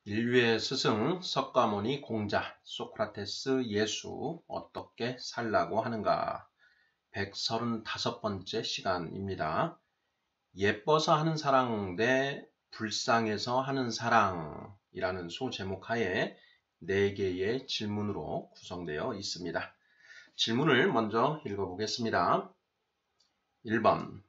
인류의 스승 석가모니 공자 소크라테스 예수 어떻게 살라고 하는가 135번째 시간입니다. 예뻐서 하는 사랑 대 불쌍해서 하는 사랑이라는 소제목 하에 4개의 질문으로 구성되어 있습니다. 질문을 먼저 읽어보겠습니다. 1번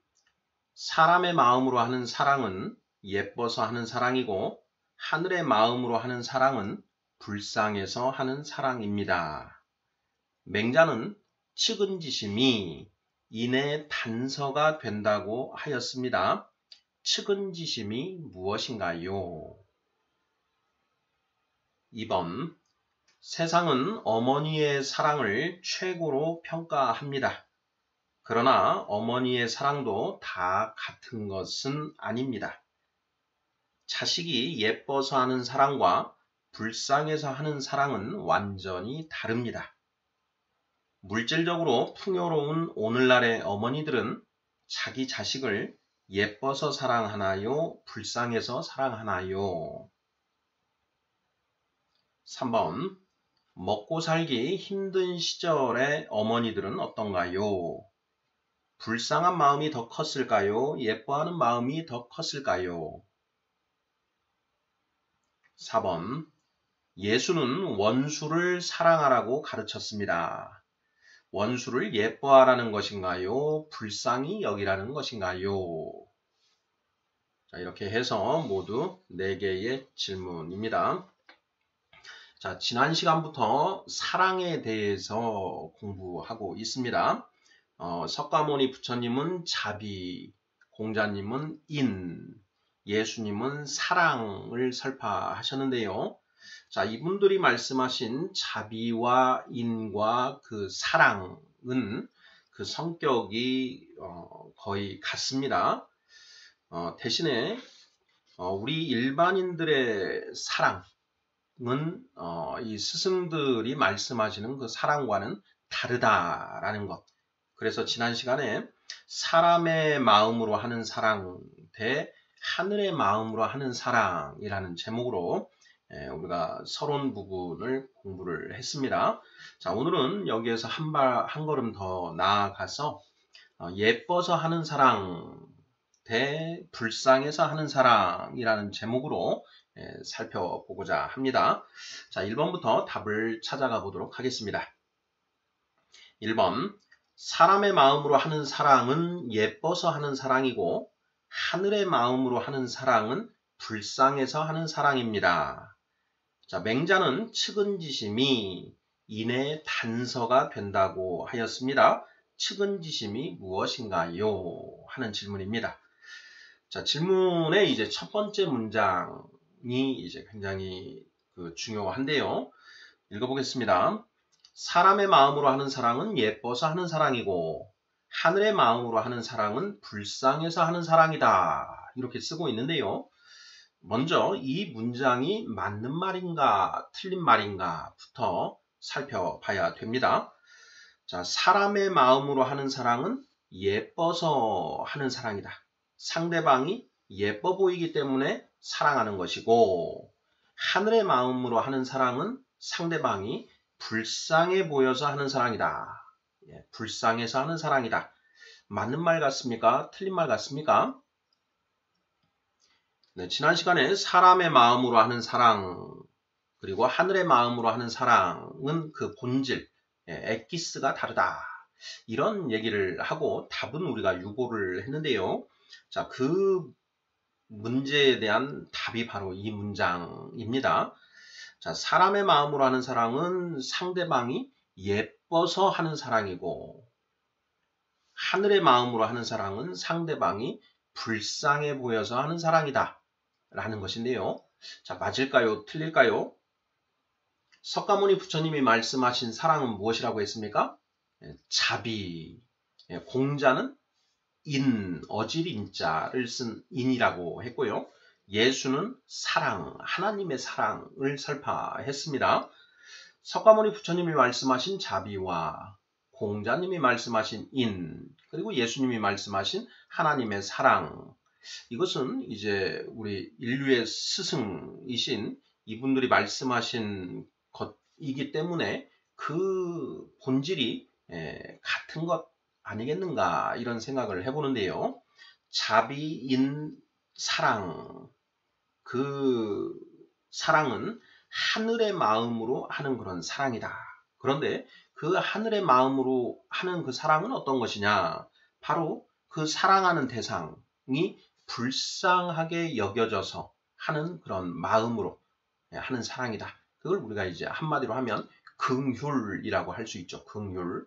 사람의 마음으로 하는 사랑은 예뻐서 하는 사랑이고 하늘의 마음으로 하는 사랑은 불쌍해서 하는 사랑입니다. 맹자는 측은지심이 인의 단서가 된다고 하였습니다. 측은지심이 무엇인가요? 2번 세상은 어머니의 사랑을 최고로 평가합니다. 그러나 어머니의 사랑도 다 같은 것은 아닙니다. 자식이 예뻐서 하는 사랑과 불쌍해서 하는 사랑은 완전히 다릅니다. 물질적으로 풍요로운 오늘날의 어머니들은 자기 자식을 예뻐서 사랑하나요? 불쌍해서 사랑하나요? 3번 먹고 살기 힘든 시절의 어머니들은 어떤가요? 불쌍한 마음이 더 컸을까요? 예뻐하는 마음이 더 컸을까요? 4번 예수는 원수를 사랑하라고 가르쳤습니다. 원수를 예뻐하라는 것인가요? 불쌍히 여기라는 것인가요? 자, 이렇게 해서 모두 4개의 질문입니다. 자, 지난 시간부터 사랑에 대해서 공부하고 있습니다. 석가모니 부처님은 자비, 공자님은 인, 예수님은 사랑을 설파하셨는데요. 자, 이분들이 말씀하신 자비와 인과 그 사랑은 그 성격이 거의 같습니다. 대신에 우리 일반인들의 사랑은 이 스승들이 말씀하시는 그 사랑과는 다르다라는 것. 그래서 지난 시간에 사람의 마음으로 하는 사랑 대 하늘의 마음으로 하는 사랑이라는 제목으로 우리가 서론 부분을 공부를 했습니다. 자, 오늘은 여기에서 한 걸음 더 나아가서 예뻐서 하는 사랑 대 불쌍해서 하는 사랑이라는 제목으로 살펴보고자 합니다. 자, 1번부터 답을 찾아가 보도록 하겠습니다. 1번 사람의 마음으로 하는 사랑은 예뻐서 하는 사랑이고 하늘의 마음으로 하는 사랑은 불쌍해서 하는 사랑입니다. 자, 맹자는 측은지심이 인의 단서가 된다고 하였습니다. 측은지심이 무엇인가요? 하는 질문입니다. 자, 질문의 이제 첫 번째 문장이 이제 굉장히 중요한데요. 읽어보겠습니다. 사람의 마음으로 하는 사랑은 예뻐서 하는 사랑이고 하늘의 마음으로 하는 사랑은 불쌍해서 하는 사랑이다. 이렇게 쓰고 있는데요. 먼저 이 문장이 맞는 말인가 틀린 말인가부터 살펴봐야 됩니다. 자, 사람의 마음으로 하는 사랑은 예뻐서 하는 사랑이다. 상대방이 예뻐 보이기 때문에 사랑하는 것이고 하늘의 마음으로 하는 사랑은 상대방이 불쌍해 보여서 하는 사랑이다. 불쌍해서 하는 사랑이다. 맞는 말 같습니까? 틀린 말 같습니까? 네, 지난 시간에 사람의 마음으로 하는 사랑 그리고 하늘의 마음으로 하는 사랑은 그 본질, 엑기스가 다르다. 이런 얘기를 하고 답은 우리가 유보를 했는데요. 자, 그 문제에 대한 답이 바로 이 문장입니다. 자, 사람의 마음으로 하는 사랑은 상대방이 예뻐서 하는 사랑이고 하늘의 마음으로 하는 사랑은 상대방이 불쌍해 보여서 하는 사랑이다. 라는 것인데요. 자, 맞을까요? 틀릴까요? 석가모니 부처님이 말씀하신 사랑은 무엇이라고 했습니까? 자비. 공자는 인, 어질인자를 쓴 인이라고 했고요. 예수는 사랑, 하나님의 사랑을 설파했습니다. 석가모니 부처님이 말씀하신 자비와 공자님이 말씀하신 인, 그리고 예수님이 말씀하신 하나님의 사랑, 이것은 이제 우리 인류의 스승이신 이분들이 말씀하신 것이기 때문에 그 본질이 같은 것 아니겠는가 이런 생각을 해보는데요. 자비인 사랑, 그 사랑은 하늘의 마음으로 하는 그런 사랑이다. 그런데 그 하늘의 마음으로 하는 그 사랑은 어떤 것이냐? 바로 그 사랑하는 대상이 불쌍하게 여겨져서 하는 그런 마음으로 하는 사랑이다. 그걸 우리가 이제 한마디로 하면 긍휼이라고 할 수 있죠. 긍휼.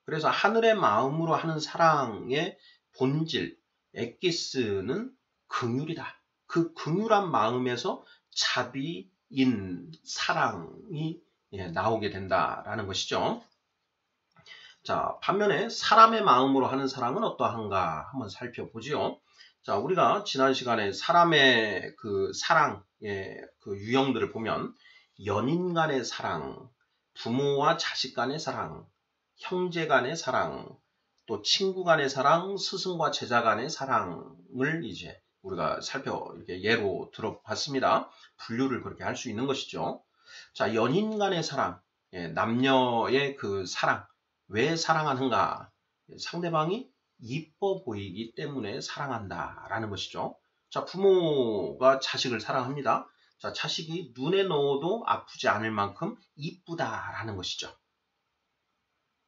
그래서 하늘의 마음으로 하는 사랑의 본질, 엑기스는 긍휼이다. 그 긍휼한 마음에서 자비인 사랑이 나오게 된다라는 것이죠. 자, 반면에 사람의 마음으로 하는 사랑은 어떠한가 한번 살펴보지요. 자, 우리가 지난 시간에 사람의 그 사랑의 그 유형들을 보면 연인 간의 사랑, 부모와 자식 간의 사랑, 형제 간의 사랑, 또 친구 간의 사랑, 스승과 제자 간의 사랑을 이제 우리가 이렇게 예로 들어봤습니다. 분류를 그렇게 할 수 있는 것이죠. 자, 연인 간의 사랑, 남녀의 그 사랑, 왜 사랑하는가? 상대방이 이뻐 보이기 때문에 사랑한다라는 것이죠. 자, 부모가 자식을 사랑합니다. 자, 자식이 눈에 넣어도 아프지 않을 만큼 이쁘다라는 것이죠.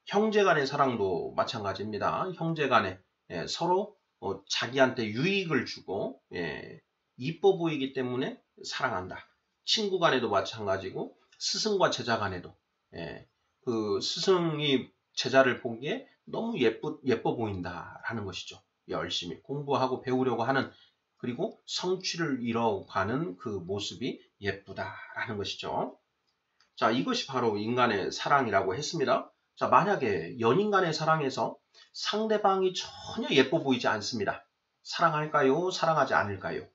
형제 간의 사랑도 마찬가지입니다. 형제 간에 서로 자기한테 유익을 주고 이뻐 보이기 때문에 사랑한다. 친구 간에도 마찬가지고 스승과 제자 간에도 그 스승이 제자를 보기에 너무 예뻐 보인다라는 것이죠. 열심히 공부하고 배우려고 하는 그리고 성취를 이뤄가는 그 모습이 예쁘다라는 것이죠. 자, 이것이 바로 인간의 사랑이라고 했습니다. 자, 만약에 연인 간의 사랑에서 상대방이 전혀 예뻐 보이지 않습니다. 사랑할까요? 사랑하지 않을까요?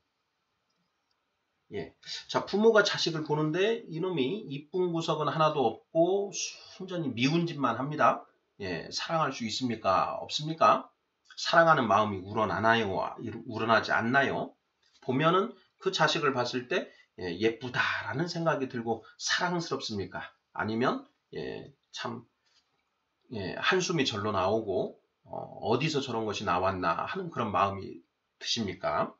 예. 자, 부모가 자식을 보는데 이놈이 이쁜 구석은 하나도 없고 순전히 미운 짓만 합니다. 예, 사랑할 수 있습니까? 없습니까? 사랑하는 마음이 우러나나요? 우러나지 않나요? 보면은 그 자식을 봤을 때 예쁘다라는 생각이 들고 사랑스럽습니까? 아니면 참 한숨이 절로 나오고 어디서 저런 것이 나왔나 하는 그런 마음이 드십니까?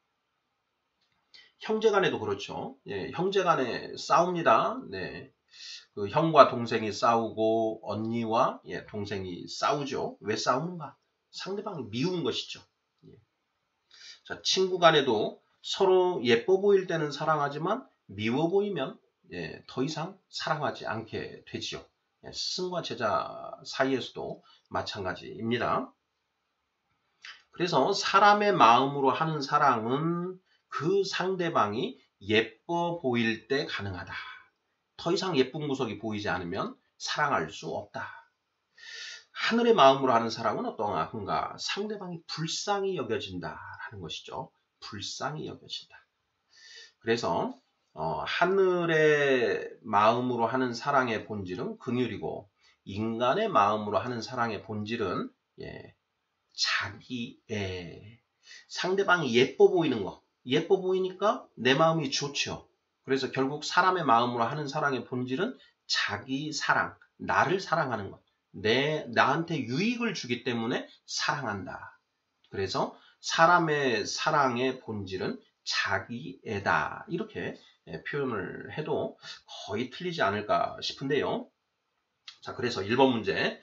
형제간에도 그렇죠. 형제간에 싸웁니다. 네. 그 형과 동생이 싸우고 언니와 동생이 싸우죠. 왜 싸우는가? 상대방이 미운 것이죠. 자, 친구 간에도 서로 예뻐 보일 때는 사랑하지만 미워 보이면 더 이상 사랑하지 않게 되지요. 스승과 제자 사이에서도 마찬가지입니다. 그래서 사람의 마음으로 하는 사랑은 그 상대방이 예뻐 보일 때 가능하다. 더 이상 예쁜 구석이 보이지 않으면 사랑할 수 없다. 하늘의 마음으로 하는 사랑은 어떠한가? 상대방이 불쌍히 여겨진다라는 것이죠. 불쌍히 여겨진다. 그래서 하늘의 마음으로 하는 사랑의 본질은 긍휼이고 인간의 마음으로 하는 사랑의 본질은 자기애. 상대방이 예뻐 보이는 거. 예뻐 보이니까 내 마음이 좋죠. 그래서 결국 사람의 마음으로 하는 사랑의 본질은 자기 사랑, 나를 사랑하는 것. 나한테 유익을 주기 때문에 사랑한다. 그래서 사람의 사랑의 본질은 자기애다. 이렇게 표현을 해도 거의 틀리지 않을까 싶은데요. 자, 그래서 1번 문제,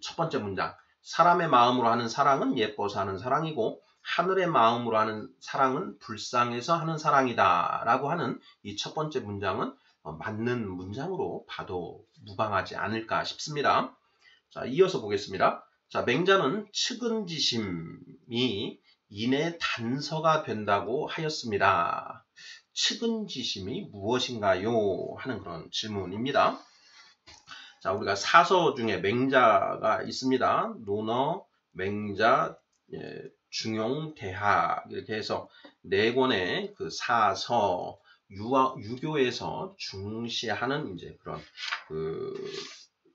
첫 번째 문장. 사람의 마음으로 하는 사랑은 예뻐서 하는 사랑이고 하늘의 마음으로 하는 사랑은 불쌍해서 하는 사랑이다 라고 하는 이 첫 번째 문장은 맞는 문장으로 봐도 무방하지 않을까 싶습니다. 자, 이어서 보겠습니다. 자, 맹자는 측은지심이 인의 단서가 된다고 하였습니다. 측은지심이 무엇인가요? 하는 그런 질문입니다. 자, 우리가 사서 중에 맹자가 있습니다. 논어, 맹자, 중용, 대학 이렇게 해서 네 권의 그 사서 유교에서 중시하는 이제 그런 그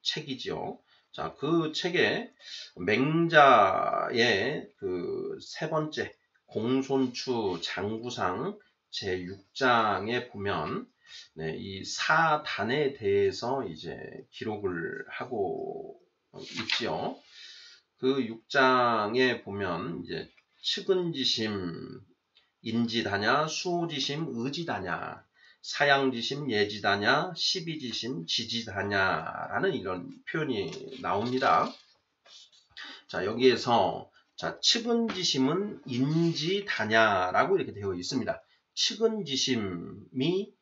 책이지요. 자, 그 책에 맹자의 그 세 번째 공손추 장구상 제6장에 보면 네, 이 사단에 대해서 이제 기록을 하고 있지요. 그 6장에 보면 이제 측은지심, 인지다냐, 수호지심, 의지다냐, 사양지심, 예지다냐, 시비지심, 지지다냐라는 이런 표현이 나옵니다. 자, 여기에서 자, 측은지심은 인지다냐라고 이렇게 되어 있습니다. 측은지심이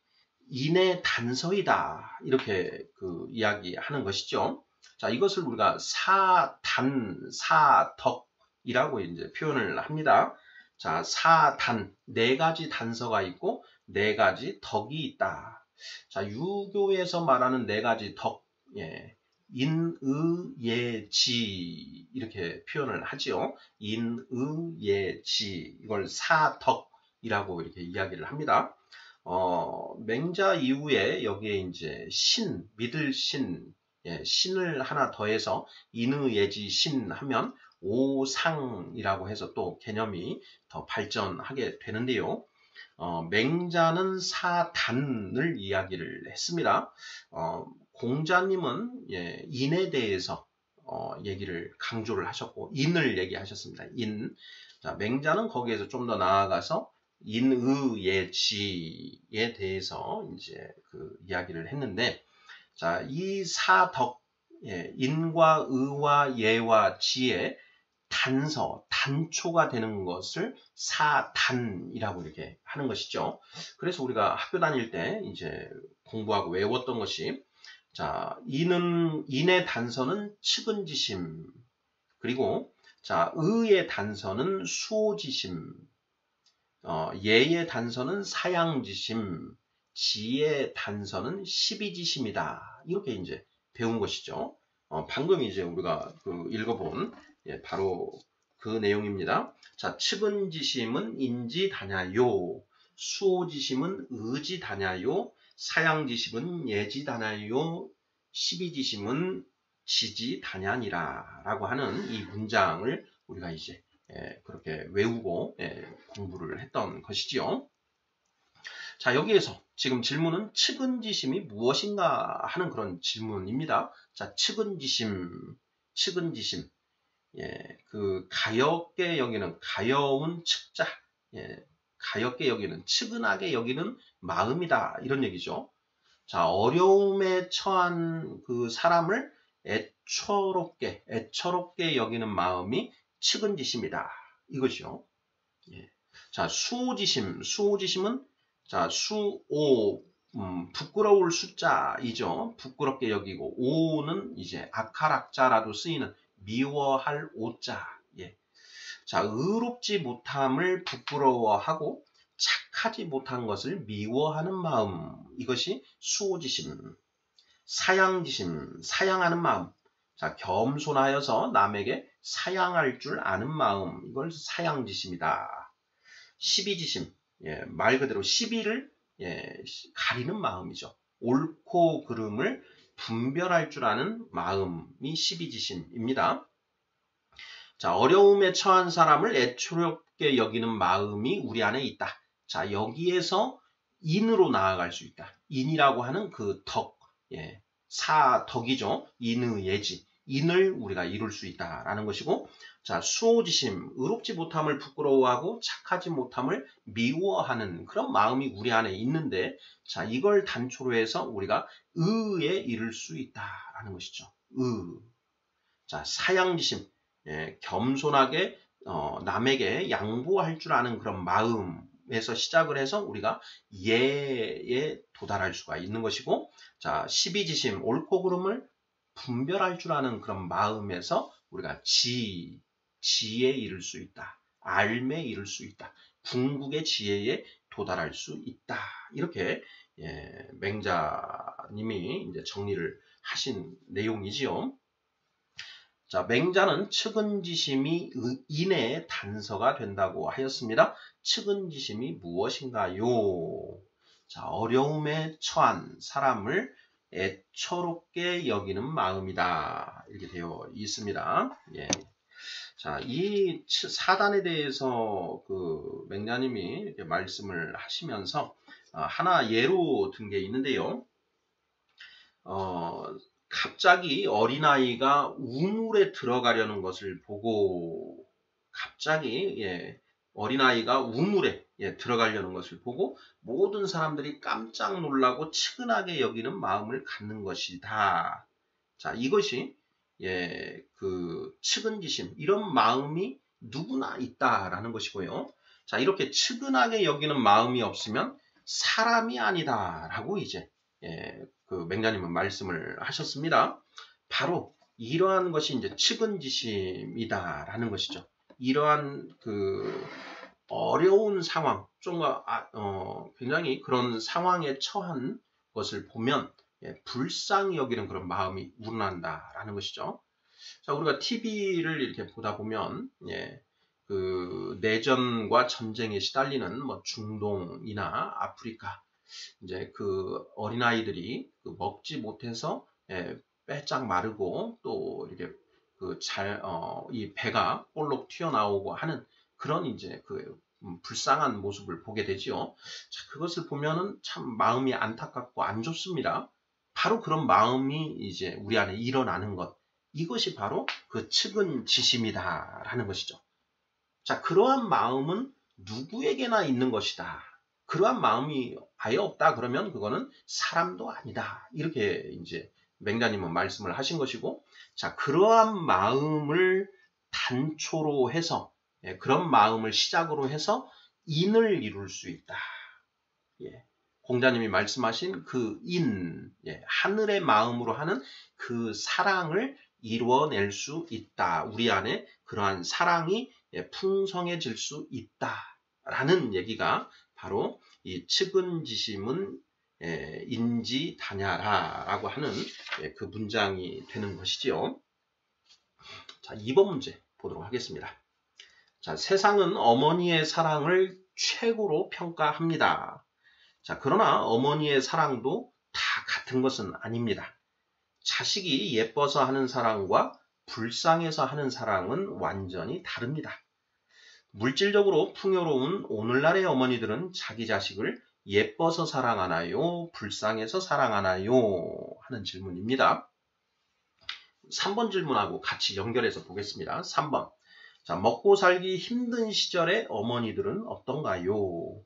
인의 단서이다. 이렇게 그 이야기하는 것이죠. 자, 이것을 우리가 사단, 사덕이라고 이제 표현을 합니다. 자, 사단, 네 가지 단서가 있고 네 가지 덕이 있다. 자, 유교에서 말하는 네 가지 덕, 예, 인, 의, 예, 지 이렇게 표현을 하지요. 인, 의, 예, 지 이걸 사덕이라고 이렇게 이야기를 합니다. 맹자 이후에 여기에 이제 신, 믿을 신, 예, 신을 하나 더해서 인의예지 신 하면 오상이라고 해서 또 개념이 더 발전하게 되는데요. 맹자는 사단을 이야기를 했습니다. 공자님은 예, 인에 대해서 얘기를 강조를 하셨고 인을 얘기하셨습니다. 인. 자, 맹자는 거기에서 좀 더 나아가서 인의예지에 대해서 이제 그 이야기를 했는데, 자, 이 사덕, 예, 인과 의와 예와 지의 단서, 단초가 되는 것을 사단이라고 이렇게 하는 것이죠. 그래서 우리가 학교 다닐 때 이제 공부하고 외웠던 것이, 자, 인의 단서는 측은지심, 그리고 자, 의의 단서는 수호지심, 예의 단서는 사양지심, 지의 단서는 시비지심이다. 이렇게 이제 배운 것이죠. 방금 이제 우리가 그 읽어본 예, 바로 그 내용입니다. 자, 측은지심은 인지다냐요, 수호지심은 의지다냐요, 사양지심은 예지다냐요, 시비지심은 지지다냐니라 라고 하는 이 문장을 우리가 이제 그렇게 외우고 공부를 했던 것이지요. 자, 여기에서 지금 질문은 측은지심이 무엇인가 하는 그런 질문입니다. 자, 측은지심, 예, 그 가엽게 여기는 가여운 측자, 예, 가엽게 여기는 측은하게 여기는 마음이다 이런 얘기죠. 자, 어려움에 처한 그 사람을 애처롭게 여기는 마음이 측은지심이다. 이것이요. 예. 자, 수호지심은 자, 부끄러울 숫자이죠. 부끄럽게 여기고, 오는 이제 악할악자라도 쓰이는 미워할 오자. 예. 자, 의롭지 못함을 부끄러워하고 착하지 못한 것을 미워하는 마음. 이것이 수호지심. 사양지심, 사양하는 마음. 자, 겸손하여서 남에게 사양할 줄 아는 마음. 이걸 사양지심이다. 시비지심. 예, 말 그대로 시비를 가리는 마음이죠. 옳고 그름을 분별할 줄 아는 마음이 시비지심입니다. 자, 어려움에 처한 사람을 애처롭게 여기는 마음이 우리 안에 있다. 자, 여기에서 인으로 나아갈 수 있다. 인이라고 하는 그 덕, 예, 사덕이죠. 인의예지. 인을 우리가 이룰 수 있다라는 것이고, 자, 수호지심, 의롭지 못함을 부끄러워하고 착하지 못함을 미워하는 그런 마음이 우리 안에 있는데, 자, 이걸 단초로 해서 우리가 의에 이를 수 있다라는 것이죠. 자, 사양지심, 예, 겸손하게 남에게 양보할 줄 아는 그런 마음에서 시작을 해서 우리가 예에 도달할 수가 있는 것이고, 자, 시비지심, 옳고 그름을 분별할 줄 아는 그런 마음에서 우리가 지혜에 이를 수 있다. 알매 이를 수 있다. 궁극의 지혜에 도달할 수 있다. 이렇게 맹자님이 이제 정리를 하신 내용이지요. 자, 맹자는 측은지심이 인의 단서가 된다고 하였습니다. 측은지심이 무엇인가요? 자, 어려움에 처한 사람을 애처롭게 여기는 마음이다. 이렇게 되어 있습니다. 예. 자, 이 사단에 대해서 그 맹자님이 이렇게 말씀을 하시면서 하나 예로 든 게 있는데요. 갑자기 어린아이가 우물에 들어가려는 것을 보고 갑자기 어린아이가 우물에 들어가려는 것을 보고 모든 사람들이 깜짝 놀라고 측은하게 여기는 마음을 갖는 것이다. 자, 이것이 그 측은지심 이런 마음이 누구나 있다라는 것이고요. 자, 이렇게 측은하게 여기는 마음이 없으면 사람이 아니다라고 이제 그 맹자님은 말씀을 하셨습니다. 바로 이러한 것이 이제 측은지심이다라는 것이죠. 이러한 그 어려운 상황, 좀 굉장히 그런 상황에 처한 것을 보면 불쌍히 여기는 그런 마음이 우러난다라는 것이죠. 자, 우리가 TV를 이렇게 보다 보면 그 내전과 전쟁에 시달리는 뭐 중동이나 아프리카 이제 그 어린아이들이 그 먹지 못해서 빼짝 마르고 또 이렇게 그 이 배가 볼록 튀어나오고 하는 그런 이제 그 불쌍한 모습을 보게 되지요. 자, 그것을 보면은 참 마음이 안타깝고 안 좋습니다. 바로 그런 마음이 이제 우리 안에 일어나는 것. 이것이 바로 그 측은지심이다라는 것이죠. 자, 그러한 마음은 누구에게나 있는 것이다. 그러한 마음이 아예 없다 그러면 그거는 사람도 아니다. 이렇게 이제 맹자님은 말씀을 하신 것이고, 자, 그러한 마음을 단초로 해서, 그런 마음을 시작으로 해서 인을 이룰 수 있다. 공자님이 말씀하신 그 인, 하늘의 마음으로 하는 그 사랑을 이루어낼 수 있다. 우리 안에 그러한 사랑이 풍성해질 수 있다라는 얘기가 바로 이 측은지심은 인지다냐라라고 하는 그 문장이 되는 것이지요. 자, 2번 문제 보도록 하겠습니다. 자, 세상은 어머니의 사랑을 최고로 평가합니다. 자, 그러나 어머니의 사랑도 다 같은 것은 아닙니다. 자식이 예뻐서 하는 사랑과 불쌍해서 하는 사랑은 완전히 다릅니다. 물질적으로 풍요로운 오늘날의 어머니들은 자기 자식을 예뻐서 사랑하나요? 불쌍해서 사랑하나요? 하는 질문입니다. 3번 질문하고 같이 연결해서 보겠습니다. 3번. 자, 먹고 살기 힘든 시절의 어머니들은 어떤가요?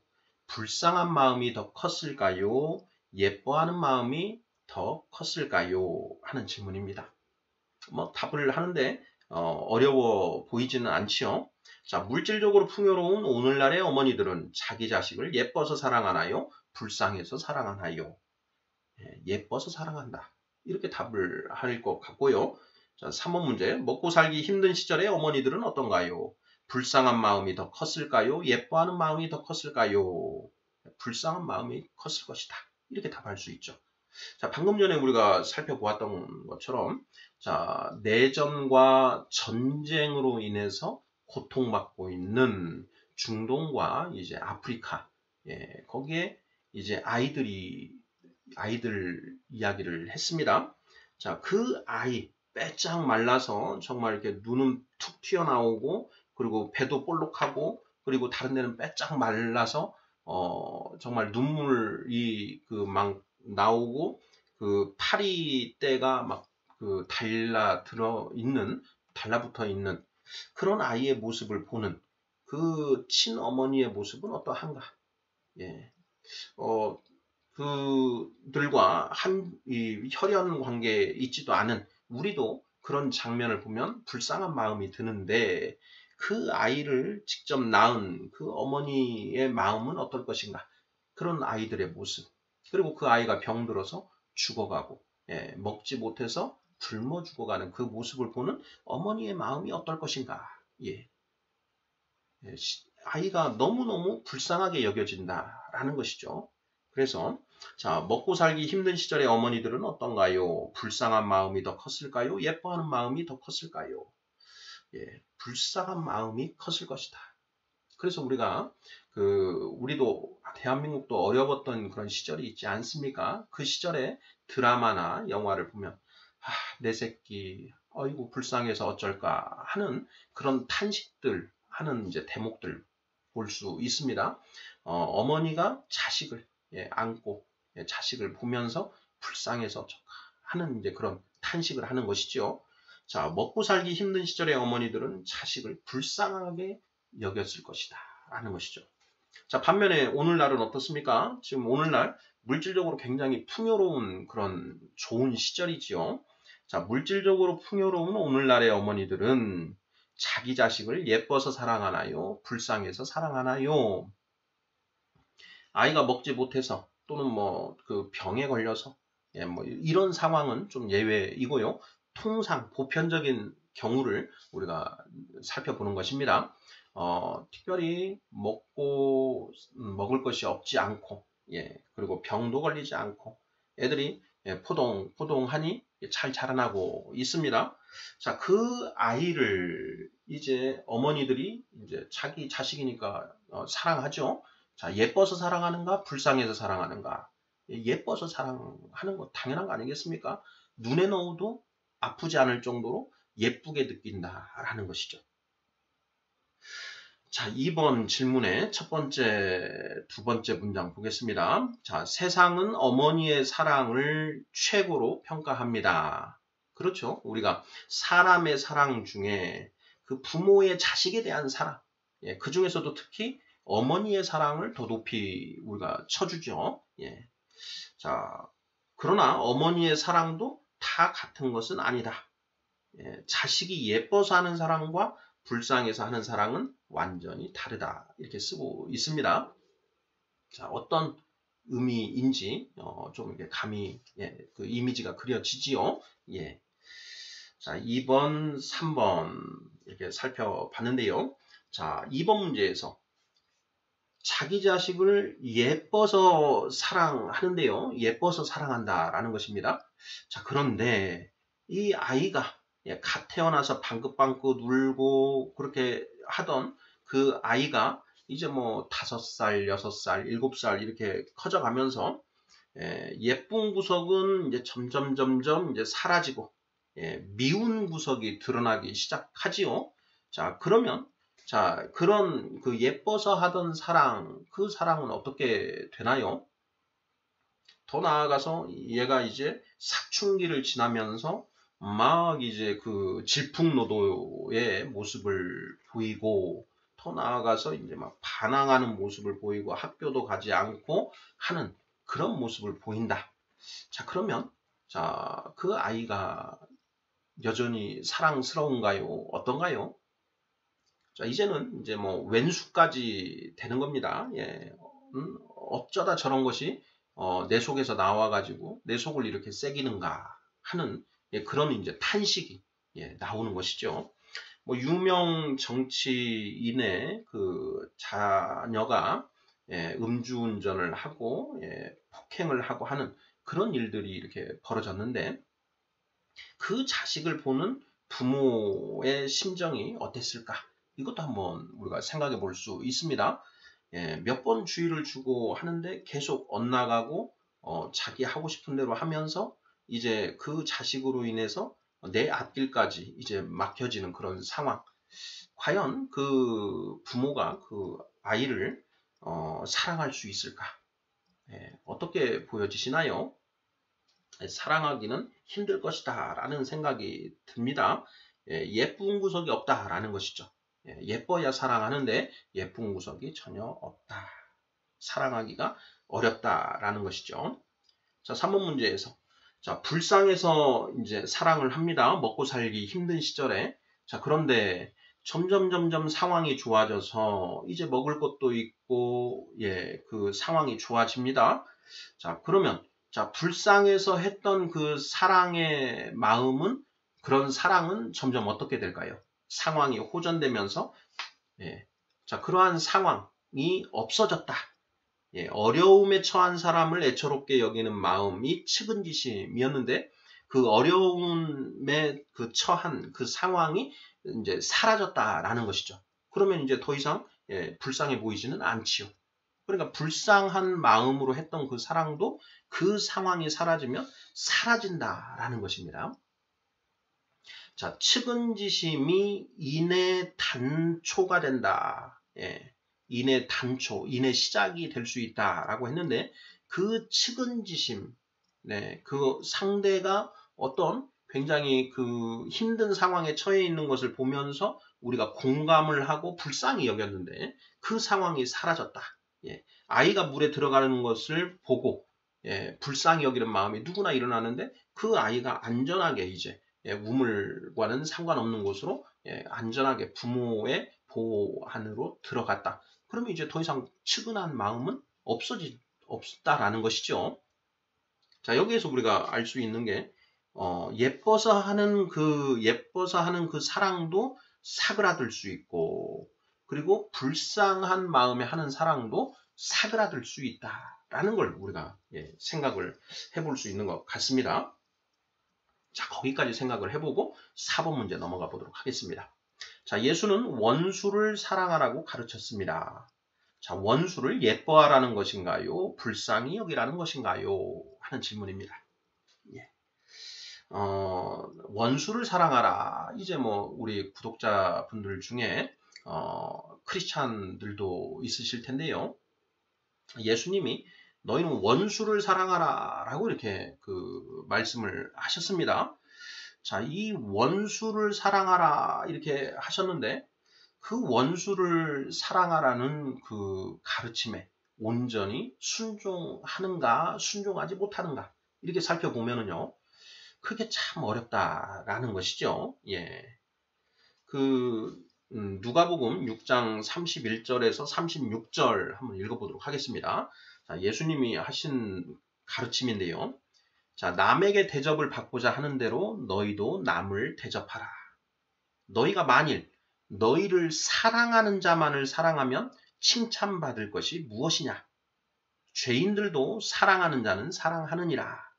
불쌍한 마음이 더 컸을까요? 예뻐하는 마음이 더 컸을까요? 하는 질문입니다. 뭐 답을 하는데 어려워 보이지는 않지요. 자, 물질적으로 풍요로운 오늘날의 어머니들은 자기 자식을 예뻐서 사랑하나요? 불쌍해서 사랑하나요? 예뻐서 사랑한다. 이렇게 답을 할 것 같고요. 자, 3번 문제. 먹고 살기 힘든 시절의 어머니들은 어떤가요? 불쌍한 마음이 더 컸을까요? 예뻐하는 마음이 더 컸을까요? 불쌍한 마음이 컸을 것이다. 이렇게 답할 수 있죠. 자, 방금 전에 우리가 살펴보았던 것처럼 자, 내전과 전쟁으로 인해서 고통받고 있는 중동과 이제 아프리카 거기에 이제 아이들 이야기를 했습니다. 자, 그 아이 빼짝 말라서 정말 이렇게 눈은 툭 튀어나오고 그리고 배도 볼록하고 그리고 다른 데는 빼짝 말라서 정말 눈물이 그 막 나오고 그 파리떼가 막 그 달라붙어 있는 그런 아이의 모습을 보는 그 친어머니의 모습은 어떠한가? 그들과 이 혈연 관계에 있지도 않은 우리도 그런 장면을 보면 불쌍한 마음이 드는데 그 아이를 직접 낳은 그 어머니의 마음은 어떨 것인가? 그런 아이들의 모습. 그리고 그 아이가 병들어서 죽어가고 먹지 못해서 굶어 죽어가는 그 모습을 보는 어머니의 마음이 어떨 것인가? 아이가 너무너무 불쌍하게 여겨진다라는 것이죠. 그래서 자, 먹고 살기 힘든 시절의 어머니들은 어떤가요? 불쌍한 마음이 더 컸을까요? 예뻐하는 마음이 더 컸을까요? 불쌍한 마음이 컸을 것이다. 그래서 우리도 대한민국도 어려웠던 그런 시절이 있지 않습니까? 그 시절에 드라마나 영화를 보면 내 새끼 어이구 불쌍해서 어쩔까 하는 그런 탄식들 하는 이제 대목들 볼 수 있습니다. 어머니가 자식을 안고 자식을 보면서 불쌍해서 어쩔까 하는 이제 그런 탄식을 하는 것이죠. 자, 먹고 살기 힘든 시절의 어머니들은 자식을 불쌍하게 여겼을 것이다 라는 것이죠. 자, 반면에 오늘날은 어떻습니까? 지금 오늘날 물질적으로 굉장히 풍요로운 그런 좋은 시절이지요. 자, 물질적으로 풍요로운 오늘날의 어머니들은 자기 자식을 예뻐서 사랑하나요? 불쌍해서 사랑하나요? 아이가 먹지 못해서 또는 뭐 그 병에 걸려서 뭐 이런 상황은 좀 예외이고요. 통상 보편적인 경우를 우리가 살펴보는 것입니다. 특별히 먹을 것이 없지 않고, 그리고 병도 걸리지 않고, 애들이 포동포동하니 잘 자라나고 있습니다. 자, 그 아이를 이제 어머니들이 이제 자기 자식이니까 사랑하죠. 자, 예뻐서 사랑하는가, 불쌍해서 사랑하는가? 예뻐서 사랑하는 거 당연한 거 아니겠습니까? 눈에 넣어도 아프지 않을 정도로 예쁘게 느낀다라는 것이죠. 자, 2번 질문의 첫 번째, 두 번째 문장 보겠습니다. 자, 세상은 어머니의 사랑을 최고로 평가합니다. 그렇죠. 우리가 사람의 사랑 중에 그 부모의 자식에 대한 사랑, 그 중에서도 특히 어머니의 사랑을 더 높이 우리가 쳐주죠. 자, 그러나 어머니의 사랑도 다 같은 것은 아니다. 자식이 예뻐서 하는 사랑과 불쌍해서 하는 사랑은 완전히 다르다. 이렇게 쓰고 있습니다. 자, 어떤 의미인지 좀 이렇게 감이 그 이미지가 그려지지요. 자, 2번, 3번 이렇게 살펴봤는데요. 자, 2번 문제에서 자기 자식을 예뻐서 사랑하는데요. 예뻐서 사랑한다라는 것입니다. 자, 그런데 이 아이가 갓 태어나서 방긋방긋 울고 그렇게 하던 그 아이가 이제 뭐 5살, 6살, 7살 이렇게 커져가면서 예쁜 구석은 이제 점점 이제 사라지고 미운 구석이 드러나기 시작하지요. 자, 그러면 그런 그 예뻐서 하던 사랑, 그 사랑은 어떻게 되나요? 더 나아가서 얘가 이제 사춘기를 지나면서 막 이제 그 질풍노도의 모습을 보이고 더 나아가서 이제 막 반항하는 모습을 보이고 학교도 가지 않고 하는 그런 모습을 보인다. 자, 그러면 그 아이가 여전히 사랑스러운가요? 어떤가요? 자, 이제는 이제 뭐 왼수까지 되는 겁니다. 어쩌다 저런 것이 내 속에서 나와가지고 내 속을 이렇게 새기는가 하는 그런 이제 탄식이 나오는 것이죠. 뭐 유명 정치인의 그 자녀가 음주운전을 하고 폭행을 하고 하는 그런 일들이 이렇게 벌어졌는데 그 자식을 보는 부모의 심정이 어땠을까? 이것도 한번 우리가 생각해 볼 수 있습니다. 몇 번 주의를 주고 하는데 계속 엇나가고 자기 하고 싶은 대로 하면서 이제 그 자식으로 인해서 내 앞길까지 이제 막혀지는 그런 상황. 과연 그 부모가 그 아이를 사랑할 수 있을까? 어떻게 보여지시나요? 사랑하기는 힘들 것이다 라는 생각이 듭니다. 예쁜 구석이 없다 라는 것이죠. 예뻐야 사랑하는데 예쁜 구석이 전혀 없다. 사랑하기가 어렵다 라는 것이죠. 자, 3번 문제에서 불쌍해서 이제 사랑을 합니다. 먹고 살기 힘든 시절에. 자, 그런데 점점 상황이 좋아져서 이제 먹을 것도 있고 그 상황이 좋아집니다. 자, 그러면 불쌍해서 했던 그 사랑의 마음은 그런 사랑은 점점 어떻게 될까요? 상황이 호전되면서 그러한 상황이 없어졌다. 어려움에 처한 사람을 애처롭게 여기는 마음이 측은지심이었는데 그 어려움에 그 처한 그 상황이 이제 사라졌다라는 것이죠. 그러면 이제 더 이상 불쌍해 보이지는 않지요. 그러니까 불쌍한 마음으로 했던 그 사랑도 그 상황이 사라지면 사라진다라는 것입니다. 자, 측은지심이 인의 단초가 된다. 예, 인의 단초, 인의 시작이 될 수 있다라고 했는데 그 측은지심, 네, 그 상대가 어떤 굉장히 그 힘든 상황에 처해 있는 것을 보면서 우리가 공감을 하고 불쌍히 여겼는데 그 상황이 사라졌다. 예, 아이가 물에 들어가는 것을 보고 예, 불쌍히 여기는 마음이 누구나 일어나는데 그 아이가 안전하게 이제 예, 우물과는 상관없는 곳으로 예, 안전하게 부모의 보호 안으로 들어갔다. 그러면 이제 더 이상 측은한 마음은 없다라는 것이죠. 자, 여기에서 우리가 알 수 있는 게 예뻐서 하는 그 사랑도 사그라들 수 있고, 그리고 불쌍한 마음에 하는 사랑도 사그라들 수 있다라는 걸 우리가 예, 생각을 해볼 수 있는 것 같습니다. 자, 거기까지 생각을 해보고 4번 문제 넘어가 보도록 하겠습니다. 자, 예수는 원수를 사랑하라고 가르쳤습니다. 자, 원수를 예뻐하라는 것인가요? 불쌍히 여기라는 것인가요? 하는 질문입니다. 예. 원수를 사랑하라. 이제 뭐 우리 구독자분들 중에 크리스찬들도 있으실 텐데요. 예수님이 너희는 원수를 사랑하라 라고 이렇게 그 말씀을 하셨습니다. 자, 이 원수를 사랑하라 이렇게 하셨는데 그 원수를 사랑하라는 그 가르침에 온전히 순종하는가 순종하지 못하는가 이렇게 살펴보면은요. 그게 참 어렵다라는 것이죠. 예. 누가복음 6장 31절에서 36절 한번 읽어보도록 하겠습니다. 자, 예수님이 하신 가르침인데요. 자, 남에게 대접을 받고자 하는 대로 너희도 남을 대접하라. 너희가 만일 너희를 사랑하는 자만을 사랑하면 칭찬받을 것이 무엇이냐? 죄인들도 사랑하는 자는 사랑하느니라.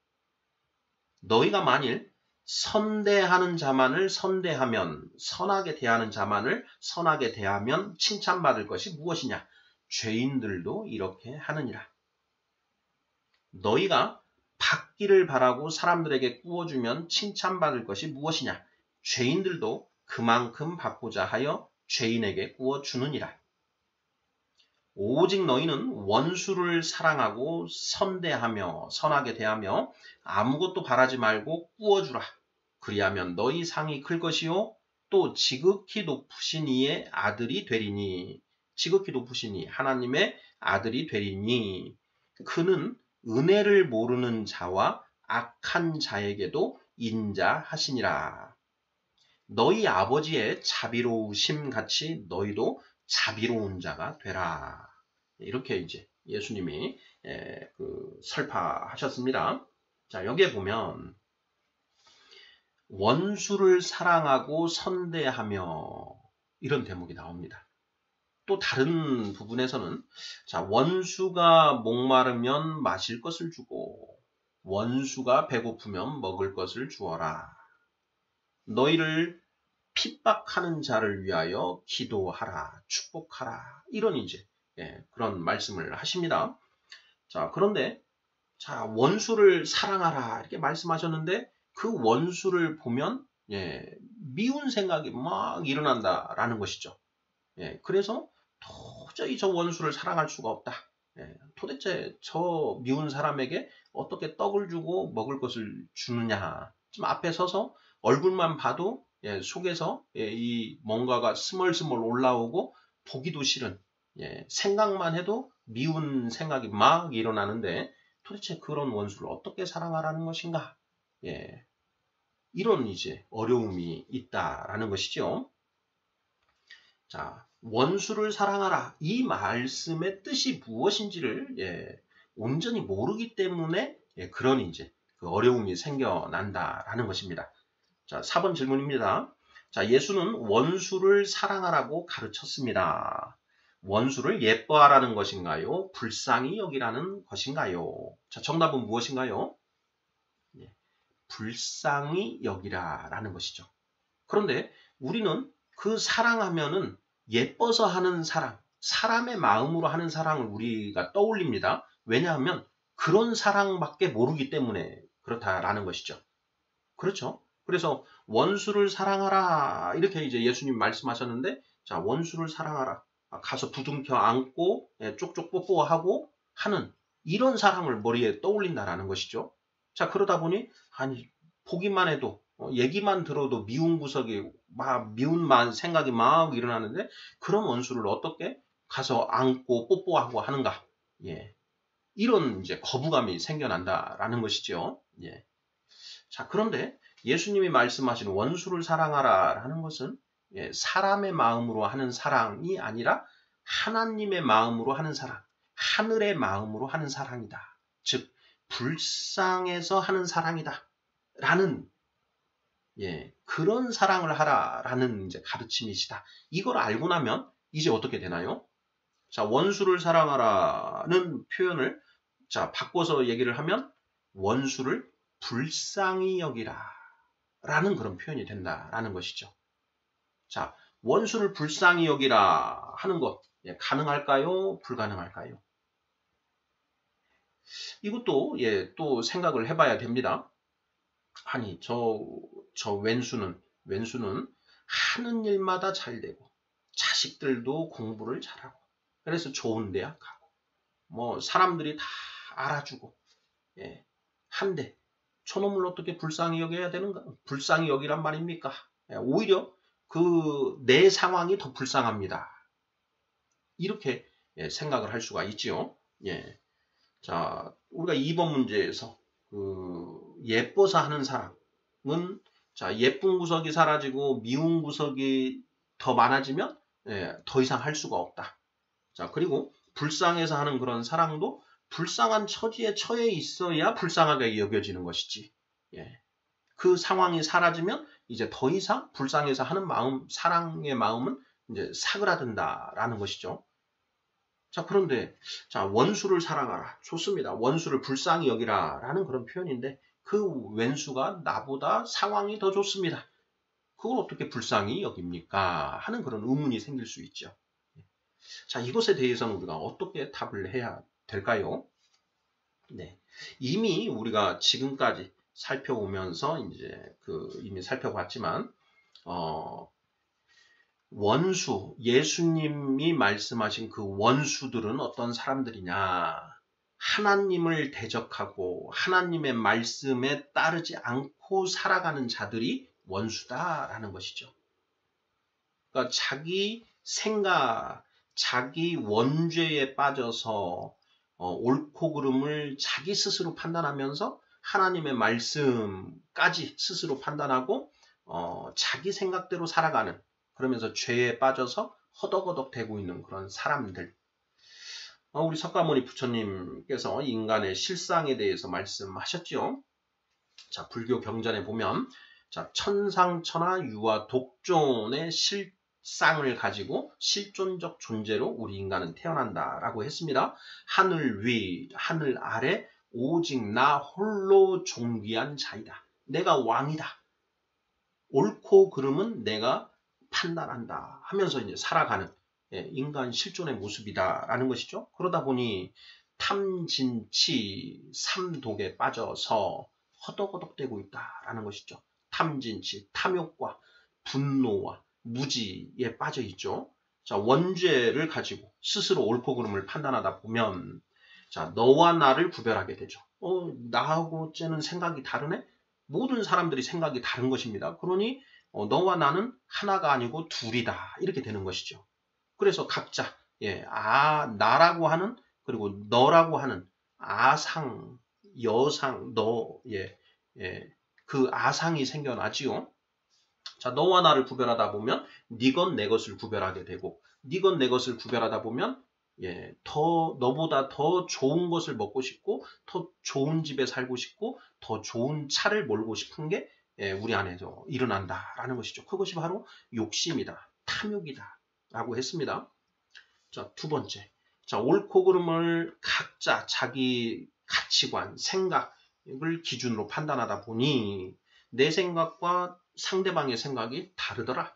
너희가 만일 선대하는 자만을 선대하면 선하게 대하는 자만을 선하게 대하면 칭찬받을 것이 무엇이냐? 죄인들도 이렇게 하느니라. 너희가 받기를 바라고 사람들에게 꾸어주면 칭찬받을 것이 무엇이냐? 죄인들도 그만큼 받고자 하여 죄인에게 꾸어주느니라. 오직 너희는 원수를 사랑하고 선대하며 선하게 대하며 아무것도 바라지 말고 꾸어주라. 그리하면 너희 상이 클 것이요 또 지극히 높으신 이의 아들이 되리니 지극히 높으신 이 하나님의 아들이 되리니 그는 은혜를 모르는 자와 악한 자에게도 인자하시니라. 너희 아버지의 자비로우심 같이 너희도 자비로운 자가 되라. 이렇게 이제 예수님이 설파하셨습니다. 자, 여기에 보면 원수를 사랑하고 선대하며 이런 대목이 나옵니다. 또 다른 부분에서는 자, 원수가 목마르면 마실 것을 주고 원수가 배고프면 먹을 것을 주어라. 너희를 핍박하는 자를 위하여 기도하라, 축복하라. 이런 이제 그런 말씀을 하십니다. 자, 그런데 자, 원수를 사랑하라 이렇게 말씀하셨는데 그 원수를 보면 미운 생각이 막 일어난다라는 것이죠. 그래서 도저히 저 원수를 사랑할 수가 없다. 도대체 저 미운 사람에게 어떻게 떡을 주고 먹을 것을 주느냐. 좀 앞에 서서 얼굴만 봐도 속에서 이 뭔가가 스멀스멀 올라오고 보기도 싫은 생각만 해도 미운 생각이 막 일어나는데 도대체 그런 원수를 어떻게 사랑하라는 것인가? 이런 이제 어려움이 있다라는 것이죠. 자, 원수를 사랑하라. 이 말씀의 뜻이 무엇인지를 온전히 모르기 때문에 그런 이제 그 어려움이 생겨난다라는 것입니다. 자, 4번 질문입니다. 자, 예수는 원수를 사랑하라고 가르쳤습니다. 원수를 예뻐하라는 것인가요? 불쌍히 여기라는 것인가요? 자, 정답은 무엇인가요? 불쌍히 여기라라는 것이죠. 그런데 우리는 그 사랑하면은 예뻐서 하는 사랑, 사람의 마음으로 하는 사랑을 우리가 떠올립니다. 왜냐하면 그런 사랑밖에 모르기 때문에 그렇다라는 것이죠. 그렇죠? 그래서 원수를 사랑하라 이렇게 이제 예수님 말씀하셨는데, 자, 원수를 사랑하라. 가서 부둥켜 안고 쪽쪽 뽀뽀하고 하는 이런 사랑을 머리에 떠올린다라는 것이죠. 자, 그러다 보니 아니 보기만 해도 얘기만 들어도 미운 구석이 막 미운 생각이 막 일어나는데, 그런 원수를 어떻게 가서 안고 뽀뽀하고 하는가? 예. 이런 이제 거부감이 생겨난다라는 것이죠. 예. 자, 그런데 예수님이 말씀하신 원수를 사랑하라라는 것은 사람의 마음으로 하는 사랑이 아니라 하나님의 마음으로 하는 사랑, 하늘의 마음으로 하는 사랑이다. 즉 불쌍해서 하는 사랑이다. 라는 그런 사랑을 하라라는 이제 가르침이시다. 이걸 알고 나면 이제 어떻게 되나요? 자, 원수를 사랑하라는 표현을 자, 바꿔서 얘기를 하면 원수를 불쌍히 여기라 라는 그런 표현이 된다라는 것이죠. 자, 원수를 불쌍히 여기라 하는 것 가능할까요? 불가능할까요? 이것도 또 생각을 해봐야 됩니다. 아니 저 왼수는 하는 일마다 잘 되고 자식들도 공부를 잘하고 그래서 좋은 대학 가고 뭐 사람들이 다 알아주고 한데 저놈을 어떻게 불쌍히 여겨야 되는가? 불쌍히 여기란 말입니까? 오히려 그 내 상황이 더 불쌍합니다. 이렇게 생각을 할 수가 있지요. 자, 우리가 2번 문제에서 예뻐서 하는 사랑은 자, 예쁜 구석이 사라지고 미운 구석이 더 많아지면 더 이상 할 수가 없다. 자, 그리고 불쌍해서 하는 그런 사랑도 불쌍한 처지에 처해 있어야 불쌍하게 여겨지는 것이지. 그 상황이 사라지면 이제 더 이상 불쌍해서 하는 마음, 사랑의 마음은 이제 사그라든다라는 것이죠. 자, 그런데 자, 원수를 사랑하라. 좋습니다. 원수를 불쌍히 여기라 라는 그런 표현인데 그 왼수가 나보다 상황이 더 좋습니다. 그걸 어떻게 불쌍히 여깁니까? 하는 그런 의문이 생길 수 있죠. 자, 이것에 대해서는 우리가 어떻게 답을 해야 될까요? 이미 우리가 지금까지 살펴보면서 이제 이미 살펴봤지만 원수, 예수님이 말씀하신 그 원수들은 어떤 사람들이냐? 하나님을 대적하고 하나님의 말씀에 따르지 않고 살아가는 자들이 원수다라는 것이죠. 그러니까 자기 생각, 자기 원죄에 빠져서 옳고 그름을 자기 스스로 판단하면서 하나님의 말씀까지 스스로 판단하고 자기 생각대로 살아가는, 그러면서 죄에 빠져서 허덕허덕 대고 있는 그런 사람들. 우리 석가모니 부처님께서 인간의 실상에 대해서 말씀하셨죠. 자, 불교 경전에 보면 자, 천상천하 유아 독존의 실상을 가지고 실존적 존재로 우리 인간은 태어난다라고 했습니다. 하늘 위, 하늘 아래 오직 나 홀로 존귀한 자이다. 내가 왕이다. 옳고 그름은 내가 판단한다 하면서 이제 살아가는 인간 실존의 모습이다라는 것이죠. 그러다 보니 탐진치 삼독에 빠져서 허덕허덕대고 있다라는 것이죠. 탐진치, 탐욕과 분노와 무지에 빠져 있죠. 자, 원죄를 가지고 스스로 옳고 그름을 판단하다 보면 자, 너와 나를 구별하게 되죠. 나하고 쟤는 생각이 다르네? 모든 사람들이 생각이 다른 것입니다. 그러니 너와 나는 하나가 아니고 둘이다. 이렇게 되는 것이죠. 그래서 각자 나라고 하는 그리고 너라고 하는 아상, 여상, 그 아상이 생겨나지요. 자, 너와 나를 구별하다 보면 네 것 내 것을 구별하게 되고 네 것 내 것을 구별하다 보면 너보다 더 좋은 것을 먹고 싶고 더 좋은 집에 살고 싶고 더 좋은 차를 몰고 싶은 게 우리 안에서 일어난다라는 것이죠. 그것이 바로 욕심이다. 탐욕이다. 라고 했습니다. 자, 두 번째. 자, 옳고 그름을 각자 자기 가치관, 생각을 기준으로 판단하다 보니 내 생각과 상대방의 생각이 다르더라.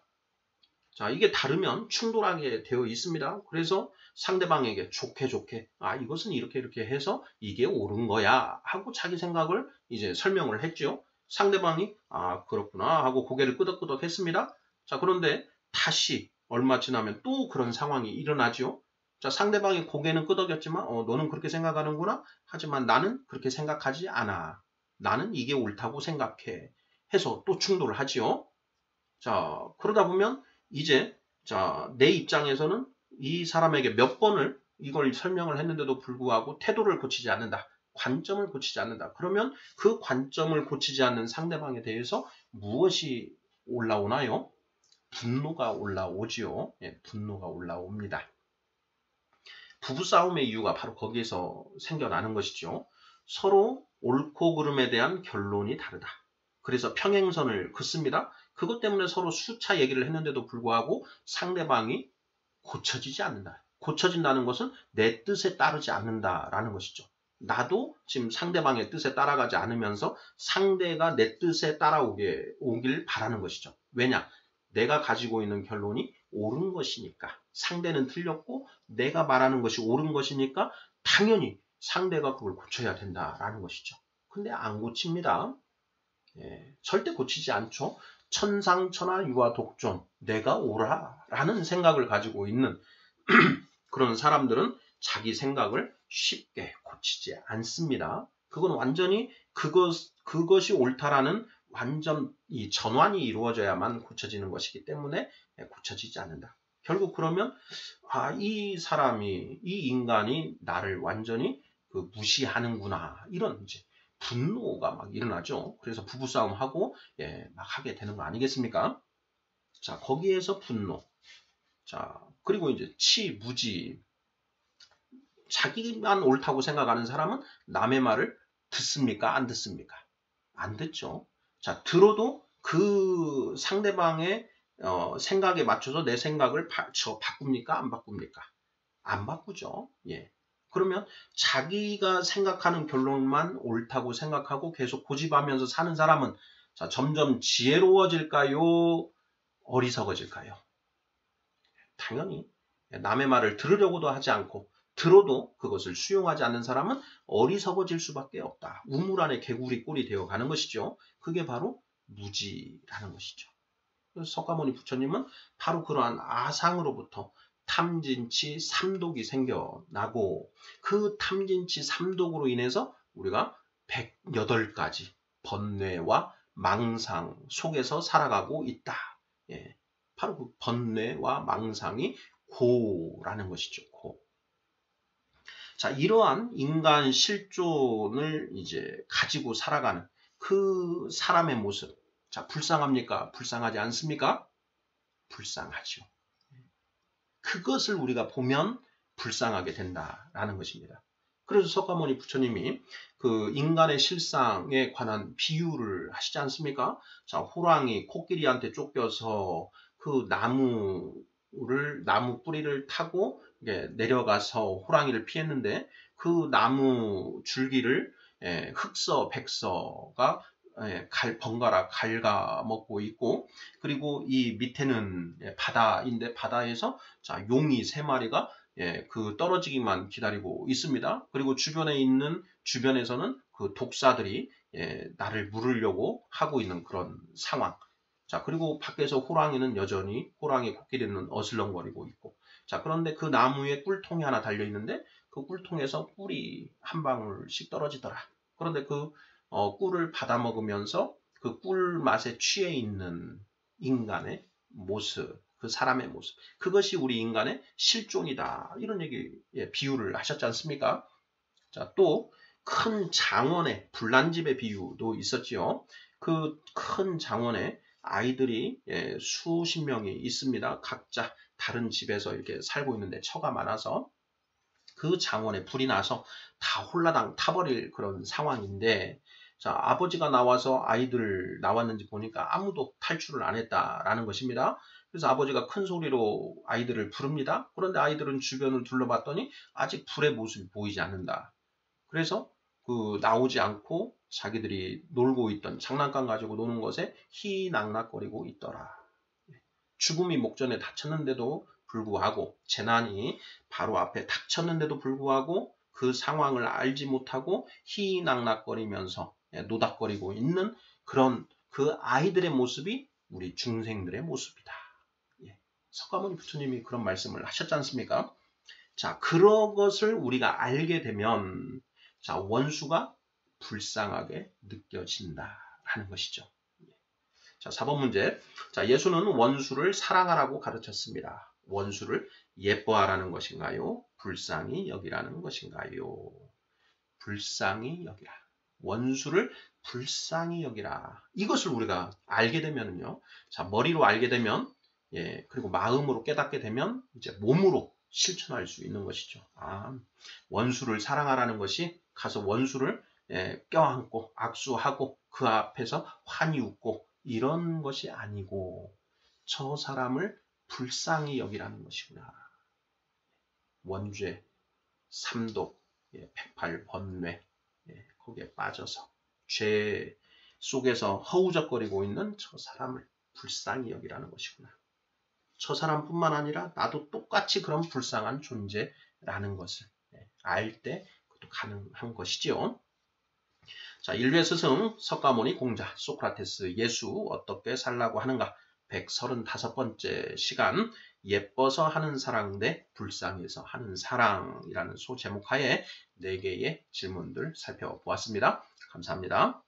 자, 이게 다르면 충돌하게 되어 있습니다. 그래서 상대방에게 좋게 이것은 이렇게 해서 이게 옳은 거야 하고 자기 생각을 이제 설명을 했죠. 상대방이 아 그렇구나 하고 고개를 끄덕끄덕 했습니다. 자 그런데 다시 얼마 지나면 또 그런 상황이 일어나죠. 자 상대방이 고개는 끄덕였지만 너는 그렇게 생각하는구나. 하지만 나는 그렇게 생각하지 않아. 나는 이게 옳다고 생각해. 해서 또 충돌을 하지요. 자 그러다 보면 이제 자 내 입장에서는 이 사람에게 몇 번을 이걸 설명을 했는데도 불구하고 태도를 고치지 않는다. 관점을 고치지 않는다. 그러면 그 관점을 고치지 않는 상대방에 대해서 무엇이 올라오나요? 분노가 올라오지요. 예, 분노가 올라옵니다. 부부싸움의 이유가 바로 거기에서 생겨나는 것이죠. 서로 옳고 그름에 대한 결론이 다르다. 그래서 평행선을 긋습니다. 그것 때문에 서로 수차 얘기를 했는데도 불구하고 상대방이 고쳐지지 않는다. 고쳐진다는 것은 내 뜻에 따르지 않는다라는 것이죠. 나도 지금 상대방의 뜻에 따라가지 않으면서 상대가 내 뜻에 따라오길 바라는 것이죠. 왜냐? 내가 가지고 있는 결론이 옳은 것이니까. 상대는 틀렸고 내가 말하는 것이 옳은 것이니까 당연히 상대가 그걸 고쳐야 된다라는 것이죠. 근데 안 고칩니다. 예, 절대 고치지 않죠. 천상천하 유아독존, 내가 옳아라는 생각을 가지고 있는 그런 사람들은 자기 생각을 쉽게 고치지 않습니다. 그건 완전히 그것이 옳다라는 완전 이 전환이 이루어져야만 고쳐지는 것이기 때문에 고쳐지지 않는다. 결국 그러면 이 사람이 이 인간이 나를 완전히 무시하는구나 이런 이제 분노가 막 일어나죠. 그래서 부부싸움하고 막 하게 되는 거 아니겠습니까? 자 거기에서 분노. 자 그리고 이제 치무지. 자기만 옳다고 생각하는 사람은 남의 말을 듣습니까? 안 듣습니까? 안 듣죠. 자, 들어도 그 상대방의 생각에 맞춰서 내 생각을 바꿉니까? 안 바꿉니까? 안 바꾸죠. 예. 그러면 자기가 생각하는 결론만 옳다고 생각하고 계속 고집하면서 사는 사람은 자, 점점 지혜로워질까요? 어리석어질까요? 당연히 남의 말을 들으려고도 하지 않고 들어도 그것을 수용하지 않는 사람은 어리석어질 수밖에 없다. 우물 안에 개구리 꼴이 되어가는 것이죠. 그게 바로 무지라는 것이죠. 그래서 석가모니 부처님은 바로 그러한 아상으로부터 탐진치 삼독이 생겨나고 그 탐진치 삼독으로 인해서 우리가 108가지 번뇌와 망상 속에서 살아가고 있다. 예, 바로 그 번뇌와 망상이 고라는 것이죠. 고. 자, 이러한 인간 실존을 이제 가지고 살아가는 그 사람의 모습. 자, 불쌍합니까? 불쌍하지 않습니까? 불쌍하죠. 그것을 우리가 보면 불쌍하게 된다라는 것입니다. 그래서 석가모니 부처님이 그 인간의 실상에 관한 비유를 하시지 않습니까? 자, 호랑이 코끼리한테 쫓겨서 그 나무 뿌리를 타고 내려가서 호랑이를 피했는데 그 나무 줄기를 흑서, 백서가 번갈아 갉아먹고 있고 그리고 이 밑에는 바다인데 바다에서 자, 용이 3마리가 그 떨어지기만 기다리고 있습니다. 그리고 주변에서는 그 독사들이 나를 물으려고 하고 있는 그런 상황. 자, 그리고 밖에서 호랑이 코끼리는 어슬렁거리고 있고. 자, 그런데 그 나무에 꿀통이 하나 달려 있는데 그 꿀통에서 꿀이 한 방울씩 떨어지더라. 그런데 그 꿀을 받아 먹으면서 그 꿀 맛에 취해 있는 인간의 모습, 그 사람의 모습. 그것이 우리 인간의 실존이다. 이런 비유를 하셨지 않습니까? 자, 또 큰 장원의 불난집의 비유도 있었지요. 그 큰 장원에 아이들이 수십 명이 있습니다. 각자 다른 집에서 이렇게 살고 있는데 처가 많아서 그 장원에 불이 나서 다 홀라당 타버릴 그런 상황인데 자, 아버지가 나와서 아이들 나왔는지 보니까 아무도 탈출을 안 했다라는 것입니다. 그래서 아버지가 큰 소리로 아이들을 부릅니다. 그런데 아이들은 주변을 둘러봤더니 아직 불의 모습이 보이지 않는다. 그래서 나오지 않고 자기들이 놀고 있던 장난감 가지고 노는 것에 희낙낙거리고 있더라. 죽음이 목전에 닥쳤는데도 불구하고 재난이 바로 앞에 닥쳤는데도 불구하고 그 상황을 알지 못하고 희낙낙거리면서 노닥거리고 있는 그런 그 아이들의 모습이 우리 중생들의 모습이다. 석가모니 부처님이 그런 말씀을 하셨지 않습니까? 자, 그런 것을 우리가 알게 되면 자, 원수가 불쌍하게 느껴진다라는 것이죠. 자, 4번 문제. 자, 예수는 원수를 사랑하라고 가르쳤습니다. 원수를 예뻐하라는 것인가요? 불쌍히 여기라는 것인가요? 불쌍히 여기라. 원수를 불쌍히 여기라. 이것을 우리가 알게 되면요. 자, 머리로 알게 되면 그리고 마음으로 깨닫게 되면 이제 몸으로 실천할 수 있는 것이죠. 원수를 사랑하라는 것이 가서 원수를 껴안고 악수하고 그 앞에서 환히 웃고 이런 것이 아니고 저 사람을 불쌍히 여기라는 것이구나. 원죄, 삼독, 108번뇌 거기에 빠져서 죄 속에서 허우적거리고 있는 저 사람을 불쌍히 여기라는 것이구나. 저 사람뿐만 아니라 나도 똑같이 그런 불쌍한 존재라는 것을 알 때 그것도 가능한 것이지요. 자, 인류의 스승 석가모니 공자 소크라테스 예수 어떻게 살라고 하는가 135번째 시간 예뻐서 하는 사랑 대 불쌍해서 하는 사랑이라는 소제목하에 4개의 질문들 살펴보았습니다. 감사합니다.